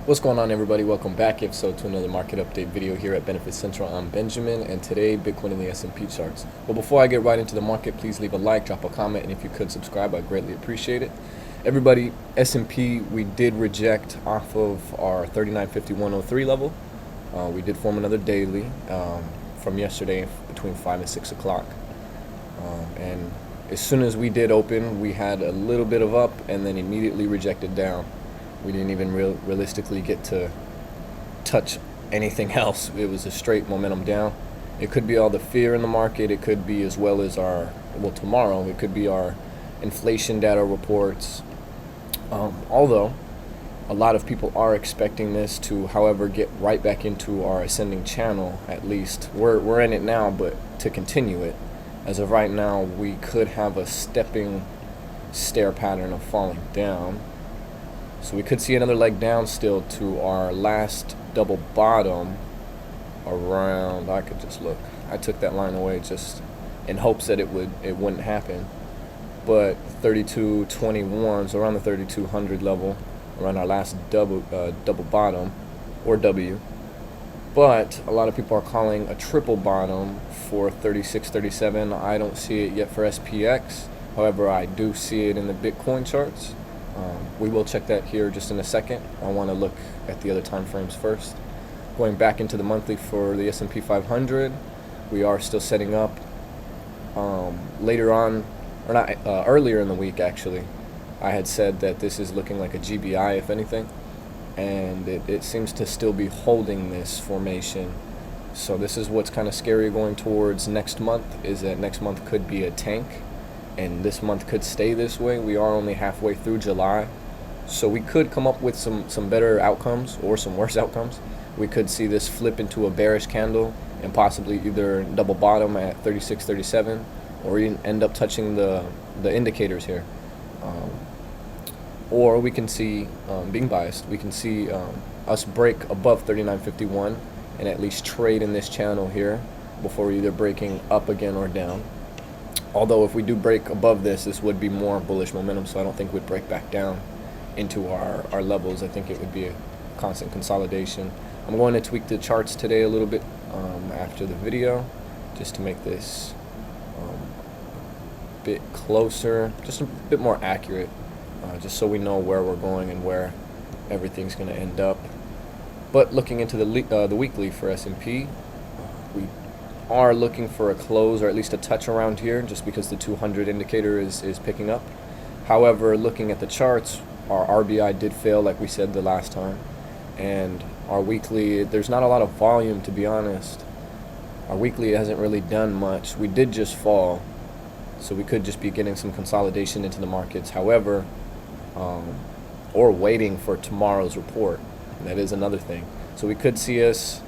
What's going on, everybody? Welcome back, if so, to another market update video here at Benefit Central. I'm Benjamin, and today Bitcoin and the S&P charts. But before I get right into the market, please leave a like, drop a comment, and if you could subscribe, I'd greatly appreciate it. Everybody, S&P, we did reject off of our 39.5103 level. We did form another daily from yesterday between 5 and 6 o'clock. And as soon as we did open, we had a little bit of up and then immediately rejected down. We didn't even realistically get to touch anything else. It was a straight momentum down. It could be all the fear in the market. It could be as well as tomorrow, it could be our inflation data reports. Although a lot of people are expecting this to, however, get right back into our ascending channel. At least we're in it now, but to continue it, as of right now, we could have a stepping stair pattern of falling down. So we could see another leg down still to our last double bottom around, I could just look. I took that line away just in hopes that it wouldn't happen. But 32.21, so around the 3200 level, around our last double bottom, or W. But a lot of people are calling a triple bottom for 36.37. I don't see it yet for SPX. However, I do see it in the Bitcoin charts. We will check that here just in a second. I want to look at the other time frames first. Going back into the monthly for the S&P 500, we are still setting up. Later on, or not, earlier in the week actually, I had said that this is looking like a GBI, if anything, and it seems to still be holding this formation. So this is what's kind of scary going towards next month, is that next month could be a tank, and this month could stay this way. We are only halfway through July, so we could come up with some better outcomes or some worse outcomes. We could see this flip into a bearish candle and possibly either double bottom at 36.37 or even end up touching the indicators here. Or we can see, being biased, we can see us break above 39.51 and at least trade in this channel here before either breaking up again or down. Although if we do break above this, this would be more bullish momentum, so I don't think we'd break back down into our levels. I think it would be a constant consolidation. I'm going to tweak the charts today a little bit after the video, just to make this a bit closer, just a bit more accurate, just so we know where we're going and where everything's going to end up. But looking into the weekly for S&P, we are looking for a close or at least a touch around here, just because the 200 indicator is picking up. However, looking at the charts, our RBI did fail like we said the last time, and our weekly, there's not a lot of volume, to be honest. Our weekly hasn't really done much. We did just fall, so we could just be getting some consolidation into the markets. However, or waiting for tomorrow's report. That is another thing. So we could see us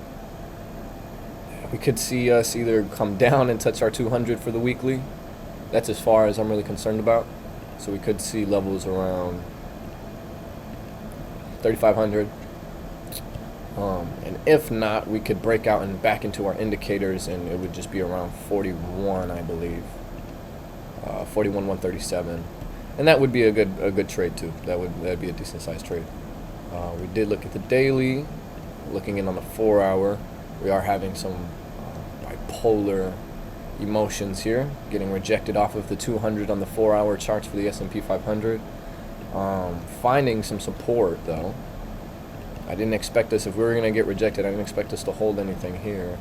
either come down and touch our 200 for the weekly. That's as far as I'm really concerned about. So we could see levels around 3,500. And if not, we could break out and back into our indicators, and it would just be around 41, I believe. 41,137. And that would be a good trade too. That'd be a decent sized trade. We did look at the daily, looking in on the 4 hour. We are having some bipolar emotions here, getting rejected off of the 200 on the 4 hour charts for the S&P 500. Finding some support though. I didn't expect us, if we were going to get rejected, I didn't expect us to hold anything here.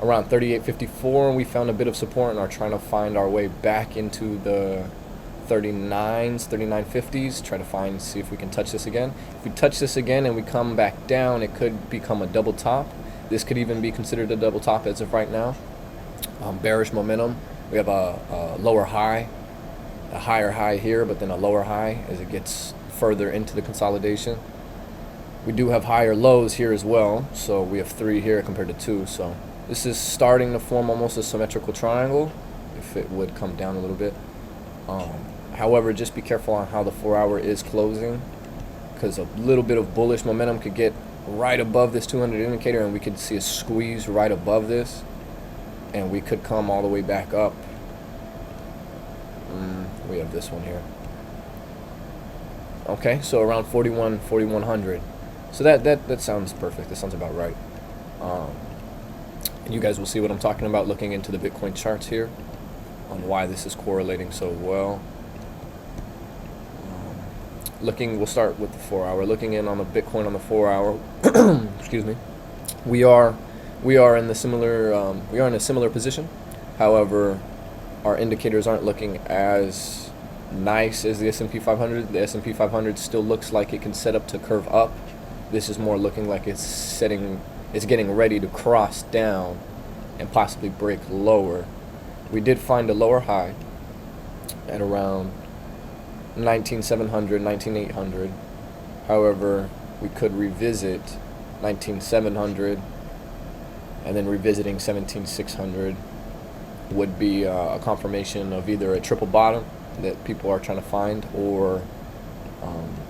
Around 38.54, we found a bit of support and are trying to find our way back into the 39s, 39.50s, try to see if we can touch this again. If we touch this again and we come back down, it could become a double top. This could even be considered a double top as of right now. Bearish momentum. We have a lower high, a higher high here, but then a lower high as it gets further into the consolidation. We do have higher lows here as well, so we have 3 here compared to 2. So this is starting to form almost a symmetrical triangle, if it would come down a little bit. However, just be careful on how the 4 hour is closing, because a little bit of bullish momentum could get right above this 200 indicator, and we could see a squeeze right above this, and we could come all the way back up. We have this one here. Okay, so around 4100. So that sounds perfect. That sounds about right. And you guys will see what I'm talking about looking into the Bitcoin charts here on why this is correlating so well. We'll start with the 4-hour. Looking in on the Bitcoin on the 4-hour. Excuse me. We are in a similar position. However, our indicators aren't looking as nice as the S&P 500. The S&P 500 still looks like it can set up to curve up. This is more looking like it's getting ready to cross down and possibly break lower. We did find a lower high at around 19,700, 19,800. However, we could revisit 19,700, and then revisiting 17,600 would be a confirmation of either a triple bottom that people are trying to find, or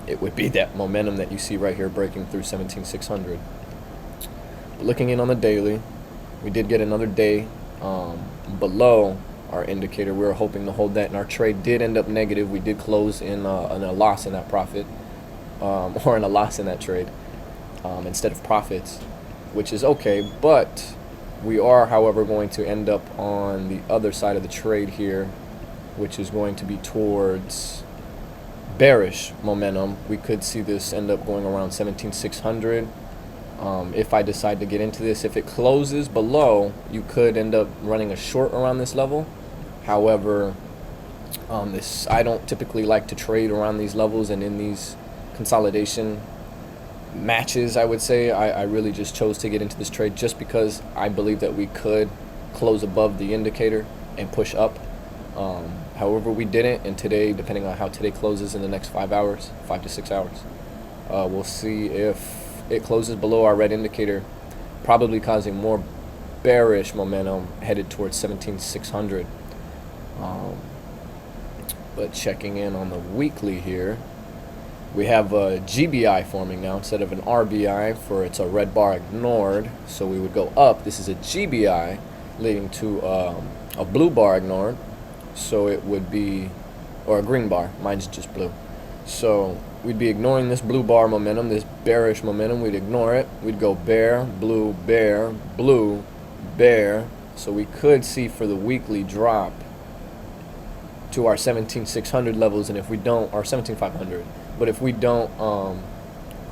it would be that momentum that you see right here breaking through 17,600. Looking in on the daily, we did get another day below our indicator. We were hoping to hold that, and our trade did end up negative. We did close in a loss in that profit, or in a loss in that trade instead of profits, which is okay. But we are, however, going to end up on the other side of the trade here, which is going to be towards bearish momentum. We could see this end up going around 17,600. If I decide to get into this, if it closes below, you could end up running a short around this level. However, I don't typically like to trade around these levels, and in these consolidation matches, I would say I really just chose to get into this trade just because I believe that we could close above the indicator and push up. However, we didn't, and today, depending on how today closes in the next 5 to 6 hours, we'll see if it closes below our red indicator, probably causing more bearish momentum headed towards 17,600. But checking in on the weekly here, we have a GBI forming now instead of an RBI, for it's a red bar ignored, so we would go up. This is a GBI leading to a blue bar ignored, so it would be, or a green bar, mine's just blue. So we'd be ignoring this blue bar momentum, this bearish momentum. We'd ignore it. We'd go bear, blue, bear, blue, bear. So we could see for the weekly drop to our 17,600 levels, and if we don't, or 17,500. But if we don't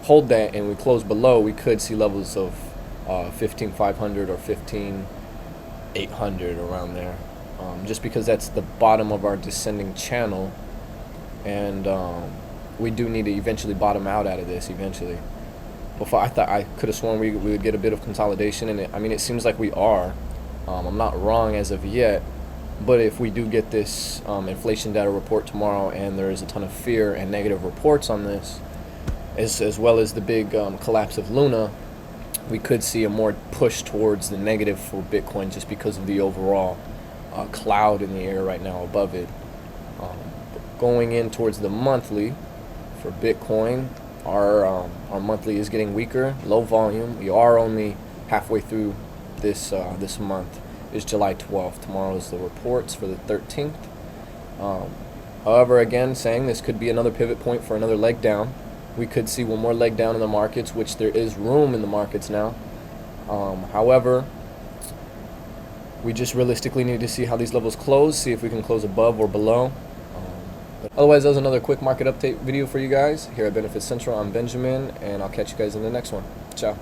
hold that and we close below, we could see levels of 15,500 or 15,800 around there. Just because that's the bottom of our descending channel, and we do need to eventually bottom out of this eventually. Before, I thought, I could have sworn we would get a bit of consolidation, and it seems like we are. I'm not wrong as of yet, but if we do get this inflation data report tomorrow, and there is a ton of fear and negative reports on this, as well as the big collapse of Luna, we could see a more push towards the negative for Bitcoin, just because of the overall cloud in the air right now above it. Going in towards the monthly for Bitcoin, our monthly is getting weaker, low volume. We are only halfway through this month. It's July 12th. Tomorrow is the reports for the 13th. However, again, saying this could be another pivot point for another leg down. We could see one more leg down in the markets, which there is room in the markets now. However, we just realistically need to see how these levels close, see if we can close above or below. But otherwise, that was another quick market update video for you guys here at Benefit Central. I'm Benjamin, and I'll catch you guys in the next one. Ciao.